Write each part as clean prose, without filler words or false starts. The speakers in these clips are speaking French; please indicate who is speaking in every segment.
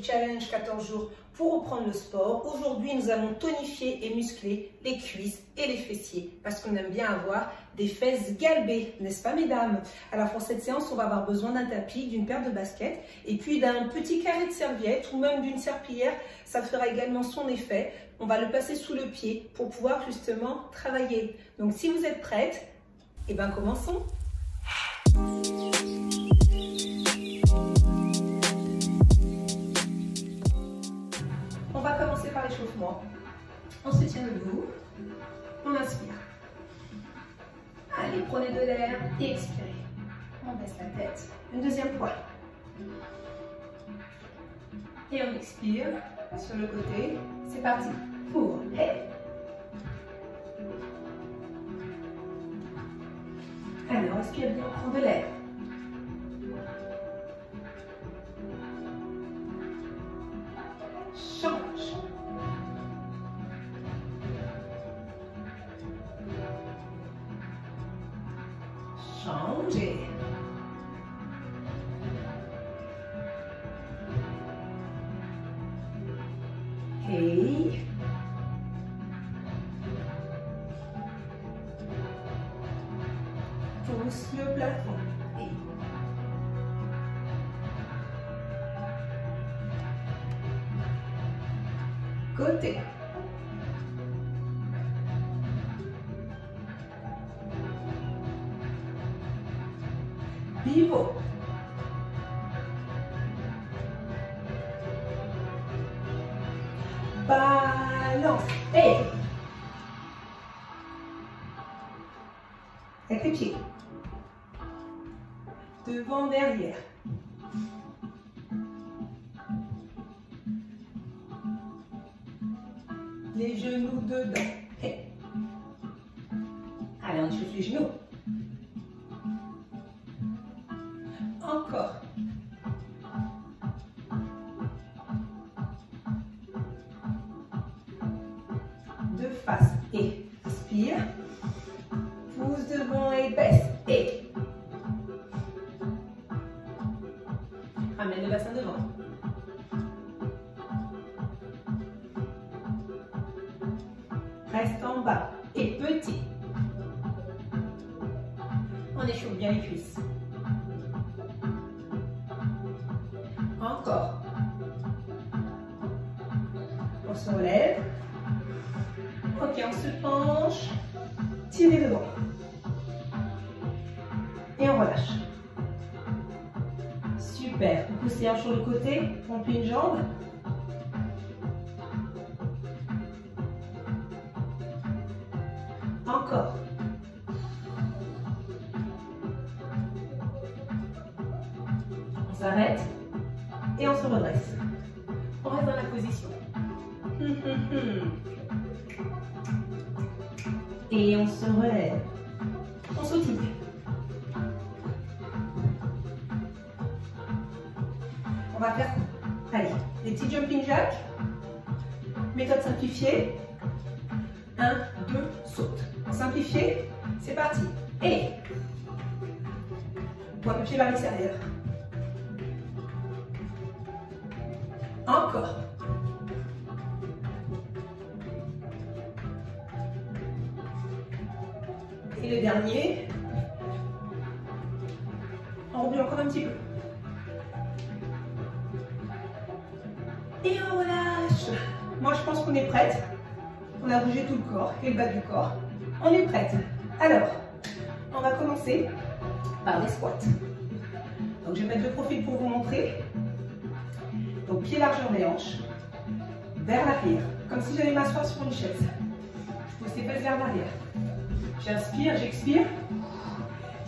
Speaker 1: challenge 14 jours pour reprendre le sport. Aujourd'hui, nous allons tonifier et muscler les cuisses et les fessiers parce qu'on aime bien avoir des fesses galbées, n'est-ce pas mesdames? Alors pour cette séance, on va avoir besoin d'un tapis, d'une paire de baskets et puis d'un petit carré de serviette ou même d'une serpillière. Ça fera également son effet. On va le passer sous le pied pour pouvoir justement travailler. Donc si vous êtes prêtes, eh bien commençons. On va commencer par l'échauffement. On se tient debout. On inspire. Allez, prenez de l'air et expirez. On baisse la tête. Une deuxième fois. Et on expire sur le côté. C'est parti. Pour et. Allez, on respire bien, on prend de l'air. Change. Changez. Et pousse le plafond. Et côté. Pivot. Balance. Et avec les pieds. Devant, derrière. Les genoux dedans. Et allez, on chauffe les genoux. Encore. De face. Et inspire. Pousse devant et baisse. Et ramène le bassin devant. Reste en bas. Et petit. On échauffe bien les cuisses. Encore. On se relève. Ok, on se penche. Tirez devant. Et on relâche. Super. Vous poussez un sur le côté. On plie une jambe. Encore. On s'arrête. Et on se redresse. On reste dans la position. Et on se relève. On sautille. On va faire, allez, des petits jumping jacks. Méthode simplifiée. 1, 2, saute. Simplifié, c'est parti. Et pointe le pied vers l'extérieur. Encore. Et le dernier. On remue encore un petit peu. Et on relâche. Moi, je pense qu'on est prête. On a bougé tout le corps et le bas du corps. On est prête. Alors, on va commencer par les squats. Donc, je vais mettre le profil pour vous montrer. Donc, pied largeur des hanches, vers l'arrière, comme si j'allais m'asseoir sur une chaise. Je pousse les fesses vers l'arrière. J'inspire, j'expire.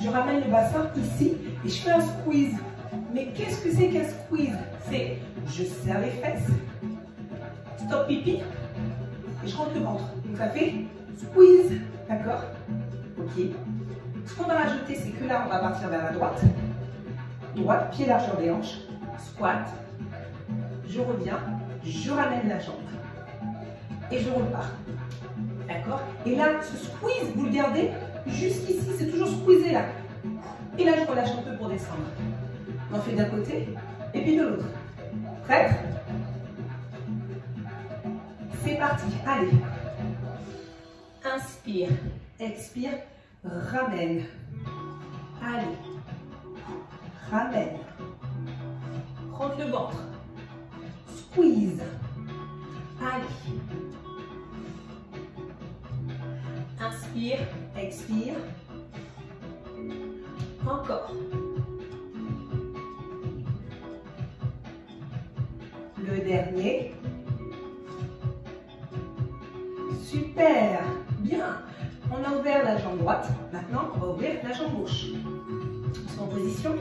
Speaker 1: Je ramène le bassin ici et je fais un squeeze. Mais qu'est-ce que c'est qu'un squeeze? C'est je serre les fesses, stop pipi, et je rentre le ventre. Donc, ça fait squeeze. D'accord? Ok. Ce qu'on va rajouter, c'est que là, on va partir vers la droite. Droite, pied largeur des hanches, squat. Je reviens, je ramène la jambe et je repars. D'accord? Et là, ce squeeze, vous le gardez jusqu'ici, c'est toujours squeezé là. Et là, je relâche un peu pour descendre. On en fait d'un côté et puis de l'autre. Prête? c'est parti. Allez. Inspire, expire, ramène. Allez. Ramène. Rentre le ventre. Squeeze. Allez. Inspire, expire. Encore. Le dernier. Super. Bien. On a ouvert la jambe droite. Maintenant, on va ouvrir la jambe gauche. On se met en position.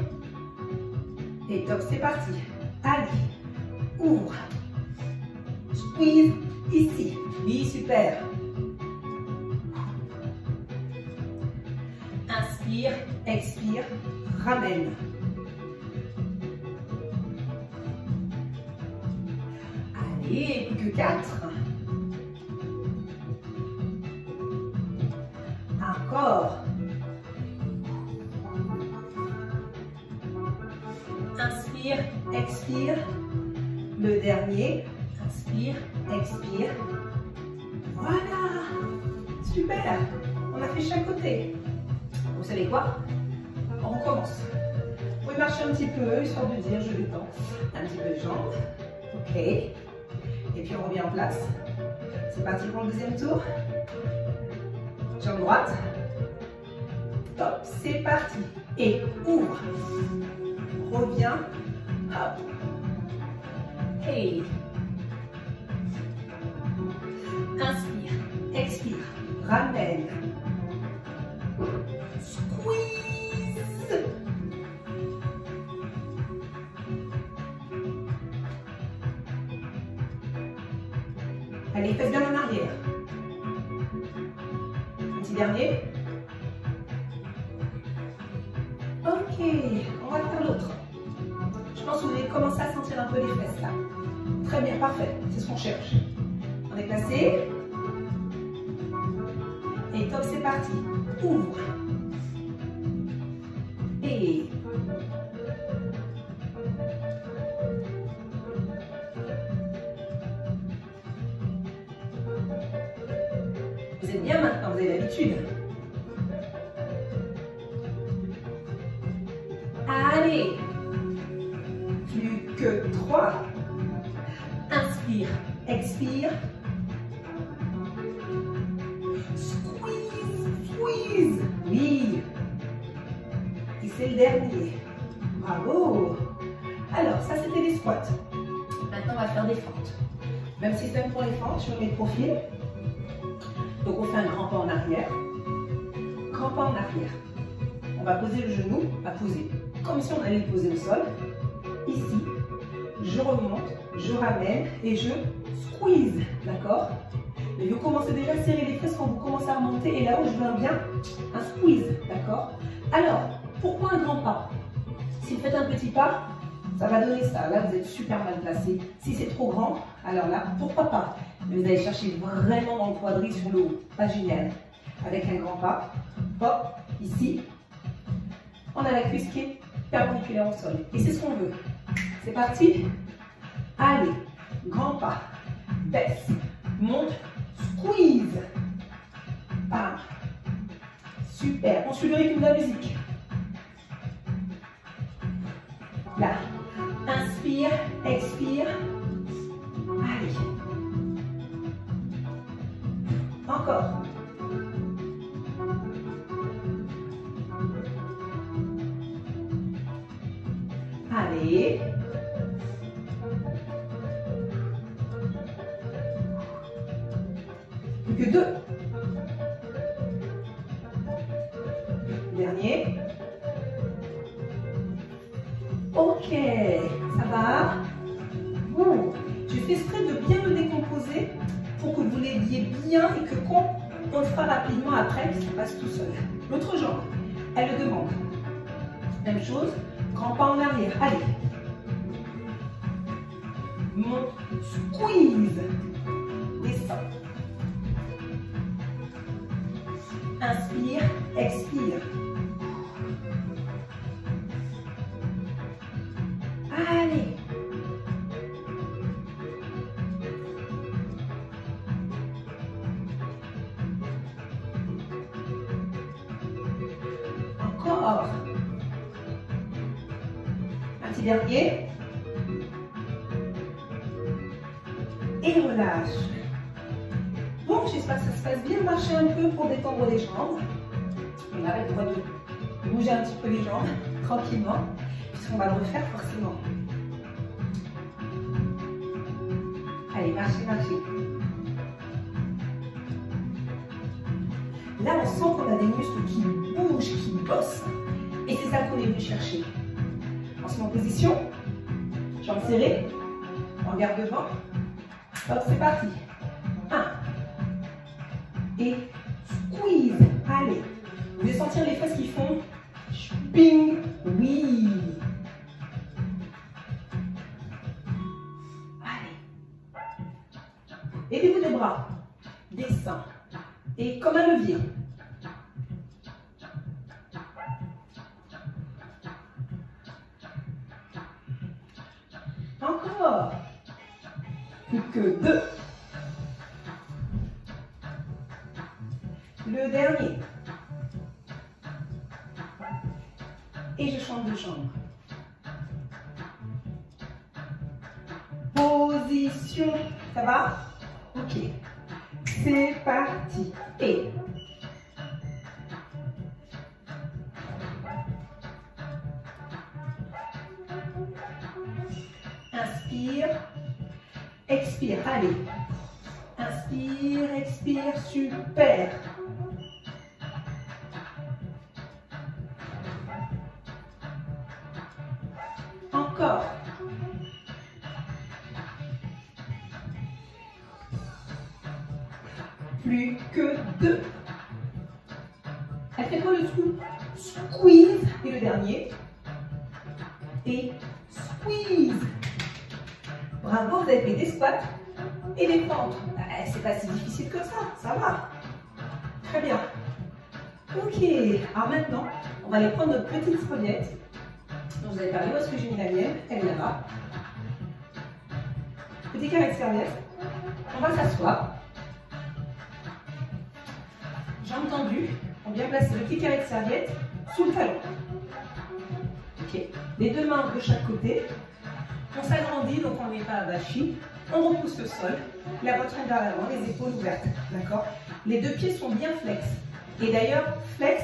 Speaker 1: Et top, c'est parti. Allez. Ouvre. Squeeze ici. Oui, super. Inspire, expire, ramène. Allez, plus que 4. Encore. Inspire, expire. Le dernier. Inspire, expire. Voilà. Super. On a fait chaque côté. Vous savez quoi? On recommence. Vous pouvez marcher un petit peu, histoire de dire je détends un petit peu les jambes. Ok. Et puis on revient en place. C'est parti pour le deuxième tour. Jambe droite. Top, c'est parti. Et ouvre. Reviens. Hop. Hey. Inspire, expire, ramène. Squeeze. Allez, faites bien en arrière. Un petit dernier. Ok, on va faire l'autre. Je pense que vous allez commencer à sentir un peu les fesses là. Très bien, parfait, c'est ce qu'on cherche. On est placé. Et top, c'est parti. Ouvre. Et vous êtes bien maintenant, vous avez l'habitude. Allez. Plus que 3. Inspire, expire. Squeeze, squeeze. Oui. Et c'est le dernier. Bravo. Alors, ça c'était les squats. Maintenant, on va faire des fentes. Même système pour les fentes, je mets le profil. Donc, on fait un grand pas en arrière. Grand pas en arrière. On va poser le genou, à poser comme si on allait le poser au sol. Ici, je remonte, je ramène et je squeeze, d'accord? Mais vous commencez déjà à serrer les fesses quand vous commencez à remonter et là où je veux bien un squeeze, d'accord? Alors, pourquoi un grand pas? Si vous faites un petit pas, ça va donner ça. Là, vous êtes super mal placé. Si c'est trop grand, alors là, pourquoi pas? Mais vous allez chercher vraiment dans le quadrille sur le haut. Pas génial. Avec un grand pas, hop, ici, on a la cuisse qui est perpendiculaire au sol. Et c'est ce qu'on veut. C'est parti. Allez, grand pas, baisse, monte, squeeze. Bam. Super. On suit le rythme de la musique. Là. Inspire, expire. Allez. Encore. Allez. Plus que 2. Dernier. Ok, ça va. Bon, je fais exprès de bien le décomposer pour que vous l'aidiez bien et que quand on le fera rapidement après, ça passe tout seul. L'autre jambe, elle le demande. Même chose, grand pas en arrière. Allez. Monte, squeeze. Descends. Inspire, expire. Allez. Encore. Un petit dernier. Et relâche. Bon, j'espère que ça se passe bien. Marchez un peu pour détendre les jambes. On a le droit de bouger un petit peu les jambes, tranquillement, puisqu'on va le refaire forcément. Allez, marchez, marchez. Là, on sent qu'on a des muscles qui bougent, qui bossent. Et c'est ça qu'on est venu chercher. On se met en position. Jambes serrées. On regarde devant. Hop, c'est parti. 1. Et squeeze. Allez. Vous allez sentir les fesses qui font ping. Oui. Allez. Aidez-vous des bras. Descends. Et comme un levier. Encore. Plus que 2. Le dernier. Et je change de jambe. Position. Ça va? Ok. C'est parti. Et inspire, expire. Allez. Inspire, expire. Super. Encore. Plus que 2. Elle fait quoi le tout? Squeeze. Et le dernier. Et squeeze. Bravo, vous avez fait des squats et des fentes. C'est pas si difficile que ça va. Très bien. Ok, alors maintenant, on va aller prendre notre petite serviette. Donc vous avez parlé, où est-ce que j'ai mis la mienne? Elle est là-bas. Petit carré de serviette. On va s'asseoir. Jambes tendues. On vient placer le petit carré de serviette sous le talon. Ok. Les deux mains de chaque côté. On s'agrandit, donc on n'est pas avachi. On repousse le sol. La poitrine vers l'avant, les épaules ouvertes. D'accord? Les deux pieds sont bien flex. Et d'ailleurs, flex,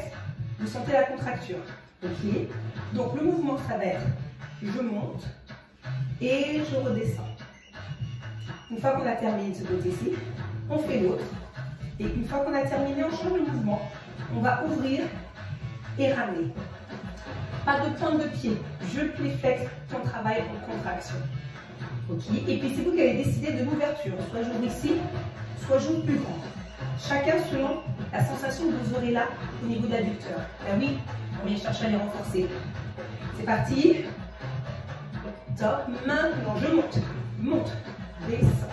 Speaker 1: vous sentez la contracture. Ok? Donc le mouvement, ça va être je monte et je redescends. Une fois qu'on a terminé de ce côté-ci, on fait l'autre. Et une fois qu'on a terminé, on change le mouvement. On va ouvrir et ramener. Pas de pointe de pied. Je plie flex, on travaille en contraction. Ok. Et puis c'est vous qui avez décidé de l'ouverture. Soit j'ouvre ici, soit j'ouvre plus grand. Chacun selon la sensation que vous aurez là au niveau de l'adducteur. Ben oui, on vient chercher à les renforcer. C'est parti. Top. Maintenant, je monte. Monte. Descends.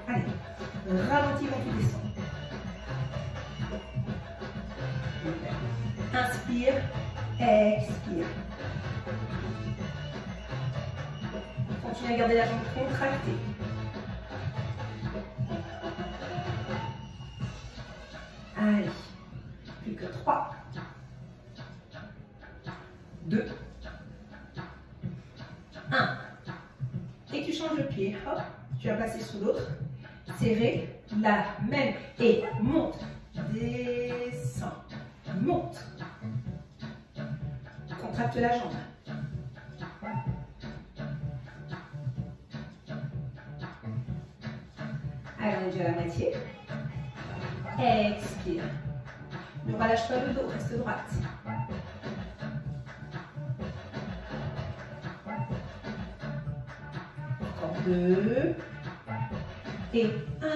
Speaker 1: Allez. Ralentis quand tu descends. Inspire. Expire. Continuez à garder la jambe contractée. Allez. Plus que 3. 2. 1. Et tu changes de pied. Hop. Tu vas passer sous l'autre. Serré. La même. Et monte. Descends. Monte. Contracte la jambe. Allez, on est déjà à la moitié. Expire. Ne relâche pas le dos, reste droite. Encore 2. Et 1.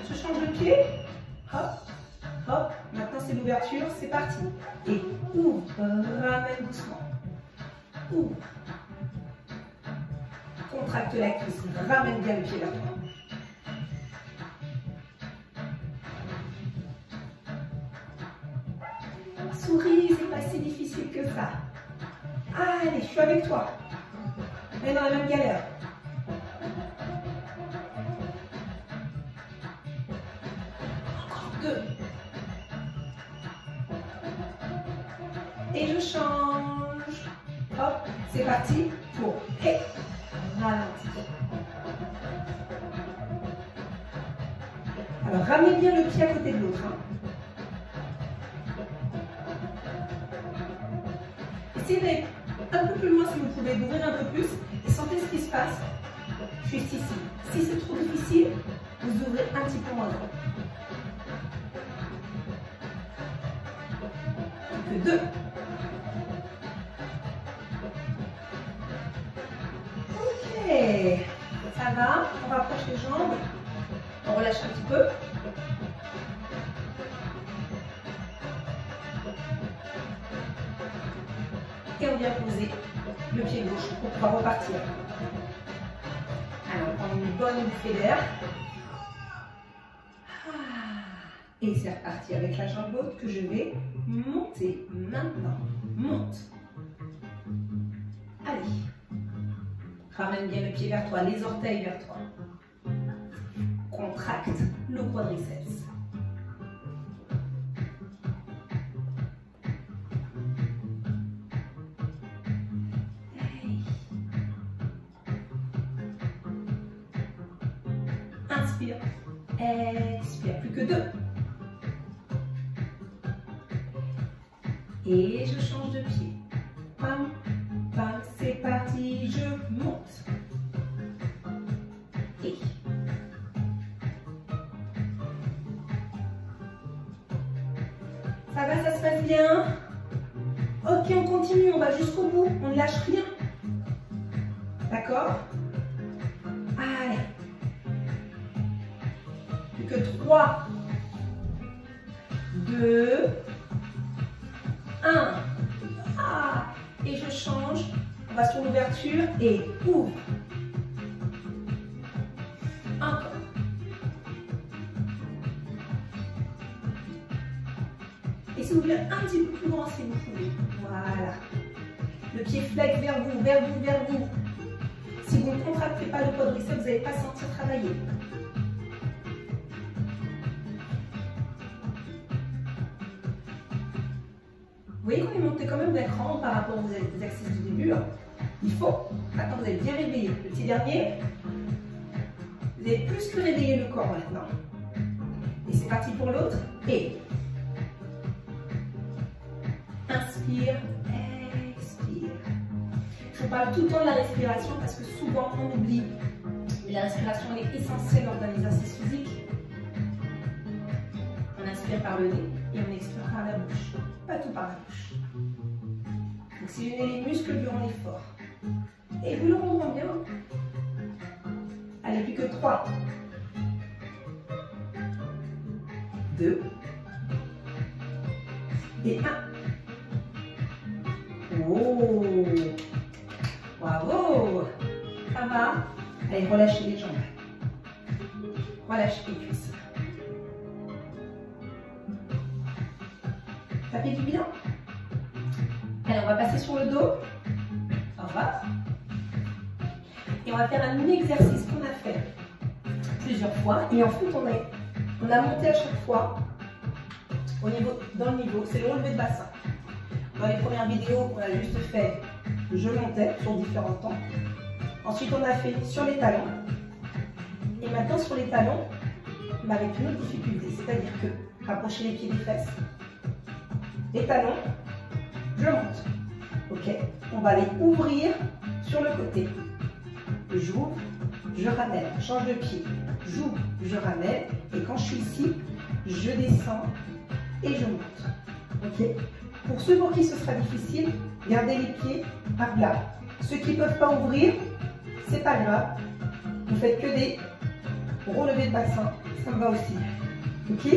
Speaker 1: Je change de pied. Hop. Hop. Maintenant, c'est l'ouverture. C'est parti. Et ouvre. Ramène doucement. Ouvre. Contracte la cuisse. Ramène bien le pied vers toi. Souris, c'est pas si difficile que ça. Allez, je suis avec toi. On est dans la même galère. Encore 2. Et je change. Hop, c'est parti. Pour et ralentis. Alors, ramenez bien le pied à côté de l'autre. Essayez d'aller un peu plus loin si vous pouvez, d'ouvrir un peu plus et sentez ce qui se passe juste ici. Si c'est trop difficile, vous ouvrez un petit peu moins grand. Que 2. Ok, ça va. On rapproche les jambes. On relâche un petit peu. Et on vient poser le pied gauche pour pouvoir repartir. Alors, on prend une bonne bouffée d'air. Et c'est reparti avec la jambe haute que je vais monter maintenant. Monte. Allez. Ramène bien le pied vers toi, les orteils vers toi. Contracte le quadriceps. Inspire, expire, plus que 2. Et je change de pied. Pam, pam, c'est parti, je monte. Et. Ça va, ça se passe bien? Ok, on continue, on va jusqu'au bout, on ne lâche rien. D'accord? Allez. Plus que 3, 2, 1. Ah, et je change. On va sur l'ouverture et ouvre. Encore. Et si vous voulez un petit peu plus grand, si vous pouvez. Voilà. Le pied flex vers vous, vers vous, vers vous. Si vous ne contractez pas le quadriceps, vous n'allez pas sentir travailler. Vous voyez qu'on est monté quand même d'un cran par rapport aux exercices du début. Il faut. Maintenant, vous êtes bien réveillé. Le petit dernier, vous avez plus que réveillé le corps maintenant. Et c'est parti pour l'autre. Et inspire, expire. Je vous parle tout le temps de la respiration parce que souvent on oublie. Et la respiration est essentielle lors d'un exercice physique. On inspire par le nez et on expire par la bouche. Pas tout par la bouche. Oxygénez les muscles durant l'effort. Et vous le rendrez bien. Allez, plus que 3. 2. Et 1. Oh! Bravo! Ça va? Allez, relâchez les jambes. Relâchez les cuisses. Ça fait du bien? Allez, on va passer sur le dos. Au revoir. Et on va faire un exercice qu'on a fait plusieurs fois. Et en fait, on a monté à chaque fois dans le niveau. C'est le relevé de bassin. Dans les premières vidéos, on a juste fait je montais sur différents temps. Ensuite, on a fait sur les talons. Et maintenant, sur les talons, mais avec une autre difficulté. C'est-à-dire que rapprochez les pieds des fesses. Les talons, je monte. Ok, on va aller ouvrir sur le côté. J'ouvre, je ramène, change de pied. J'ouvre, je ramène. Et quand je suis ici, je descends et je monte. Ok. Pour ceux pour qui ce sera difficile, gardez les pieds par là. Ceux qui ne peuvent pas ouvrir, c'est pas grave. Vous faites que des relevés de bassin, ça me va aussi. Ok?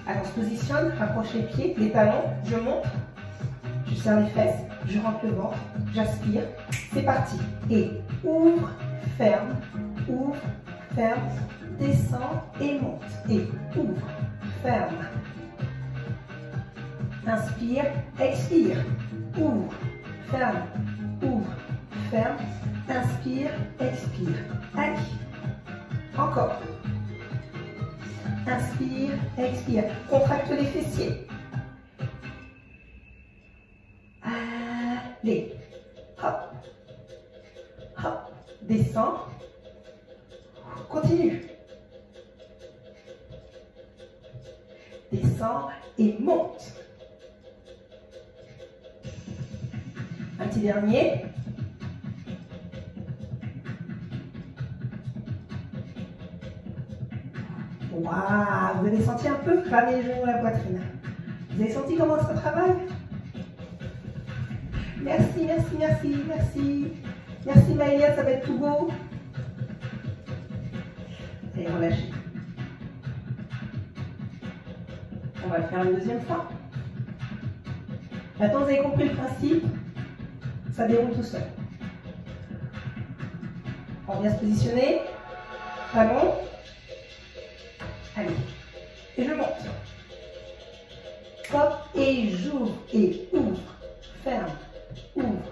Speaker 1: Alors on se positionne, rapproche les pieds, les talons, je monte, je serre les fesses, je rentre le ventre, j'aspire. C'est parti. Et ouvre, ferme, descend et monte. Et ouvre, ferme. Inspire, expire. Ouvre, ferme, inspire, expire. Allez. Encore. Inspire, expire. Contracte les fessiers. descend. Continue. Descend et monte. Un petit dernier. Waouh, vous avez senti un peu cramer les genoux à la poitrine. Vous avez senti comment ça travaille? Merci, merci, merci, merci. Merci Maëlia, ça va être tout beau. Allez, relâchez. On va le faire une deuxième fois. Maintenant, vous avez compris le principe. Ça déroule tout seul. On vient se positionner. Talon. Allez. Et je monte. Hop, et j'ouvre, et ouvre. Ferme, ouvre,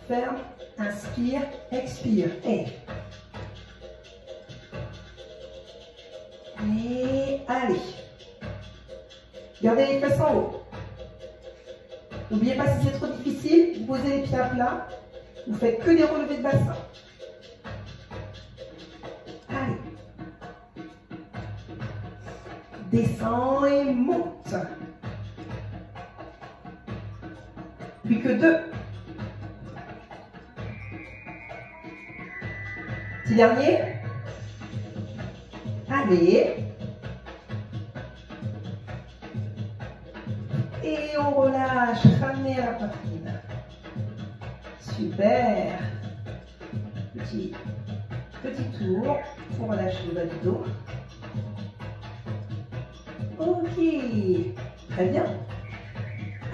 Speaker 1: ferme. Inspire, expire. Et allez. Gardez les fesses en haut. N'oubliez pas, si c'est trop difficile, vous posez les pieds à plat. Vous faites que des relevés de bassin. Allez. Descends et monte. Plus que 2. Petit dernier. Allez. Et on relâche, ramenez à la poitrine. Super. Petit tour pour relâcher le bas du dos. Ok. Très bien.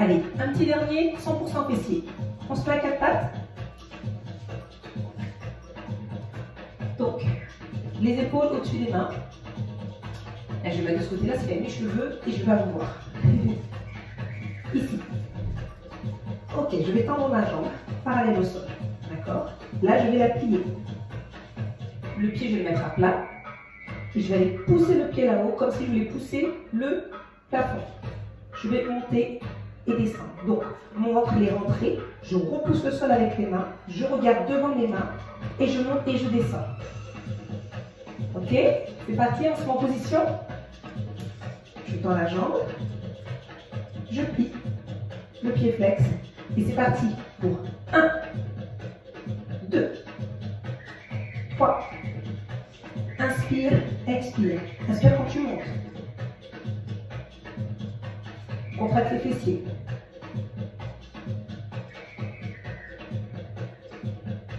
Speaker 1: Allez, un petit dernier, 100% fessier. On se met à 4 pattes. Donc, les épaules au-dessus des mains. Là, je vais mettre de ce côté-là, c'est mes cheveux et je vais vous voir. Ici. Ok, je vais tendre ma jambe parallèle au sol. D'accord? Là, je vais la plier. Le pied, je vais le mettre à plat. Et je vais aller pousser le pied là-haut, comme si je voulais pousser le plafond. Je vais monter et descendre. Donc, mon ventre est rentré. Je repousse le sol avec les mains. Je regarde devant mes mains. Et je monte et je descends. Ok? C'est parti, on se met en position. Je tends la jambe. Je plie. Le pied flex. Et c'est parti pour 1, 2, 3. Inspire, expire. Inspire quand tu montes. Contracte les fessiers.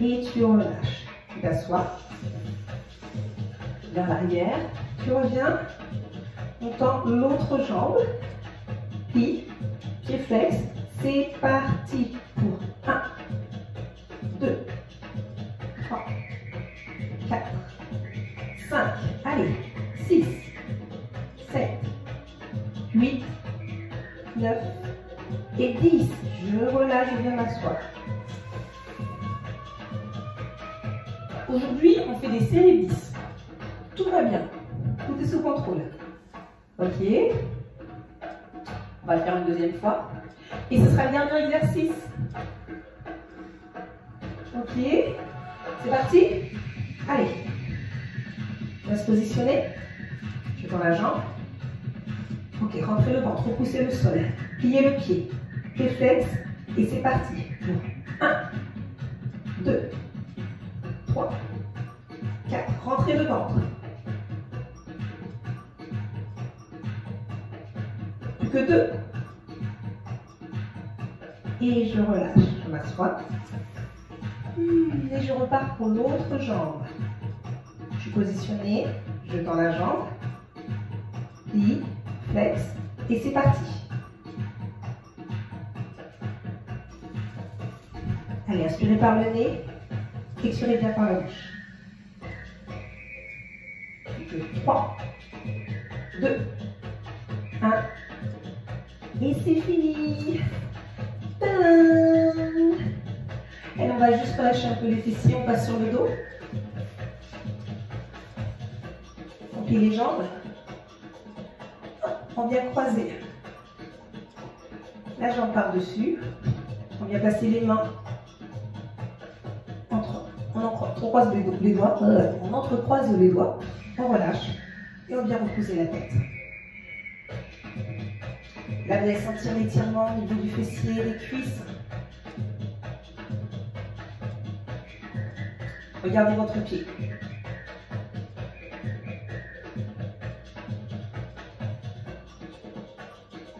Speaker 1: Et tu relâches. Tu t'assois vers l'arrière. Tu reviens. On tend l'autre jambe. Plie. Pied flex. C'est parti pour 1, 2, 3, 4, 5, allez, 6, 7, 8, 9 et 10. Je relâche, je viens m'asseoir. Aujourd'hui, on fait des séries de 10. Tout va bien. Tout est sous contrôle. Ok. On va le faire une deuxième fois. Et ce sera le dernier exercice. Ok. C'est parti. Allez. On va se positionner. Je tends la jambe. Ok, rentrez le ventre, repoussez le sol. Pliez le pied. Pied flex. Et c'est parti. 1, 2, 3, 4. Rentrez le ventre. Plus que 2. Et je relâche. Je m'assois. Et je repars pour l'autre jambe. Je suis positionnée. Je tends la jambe. Plie, flex. Et c'est parti. Allez, inspirez par le nez. Expirez bien par la bouche. 3, 2, 1. Et c'est fini. Tadam! Et on va juste relâcher un peu les fessiers, on passe sur le dos. On plie les jambes. On vient croiser la jambe par-dessus. On vient passer les mains on entrecroise les doigts, on relâche et on vient reposer la tête. Là, vous allez sentir l'étirement au niveau du fessier, les cuisses. Regardez votre pied.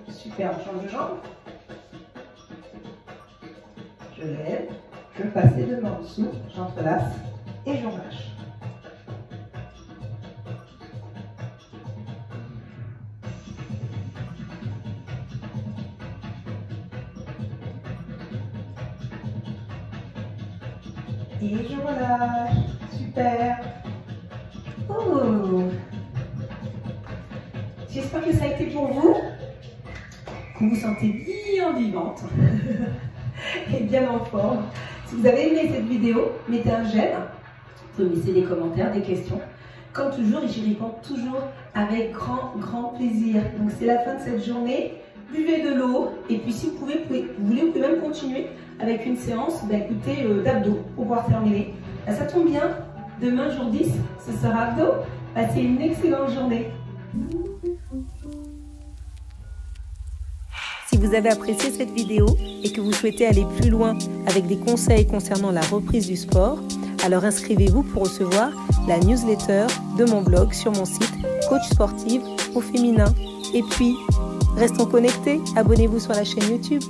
Speaker 1: Super, on change de jambe. Je lève, je passe les deux mains en dessous, j'entrelace et je relâche. Et je relâche. Super. Oh. J'espère que ça a été pour vous. Que vous vous sentez bien vivante et bien en forme. Si vous avez aimé cette vidéo, mettez un j'aime. Vous pouvez laisser des commentaires, des questions. Comme toujours, et j'y réponds toujours avec grand plaisir. Donc c'est la fin de cette journée. Buvez de l'eau. Et puis si vous pouvez, vous pouvez même continuer avec une séance d'abdos pour pouvoir terminer. Là, ça tombe bien. Demain, jour 10, ce sera abdos. Passez une excellente journée.
Speaker 2: Si vous avez apprécié cette vidéo et que vous souhaitez aller plus loin avec des conseils concernant la reprise du sport, alors inscrivez-vous pour recevoir la newsletter de mon blog sur mon site Coach Sportive au féminin. Et puis, restons connectés, abonnez-vous sur la chaîne YouTube.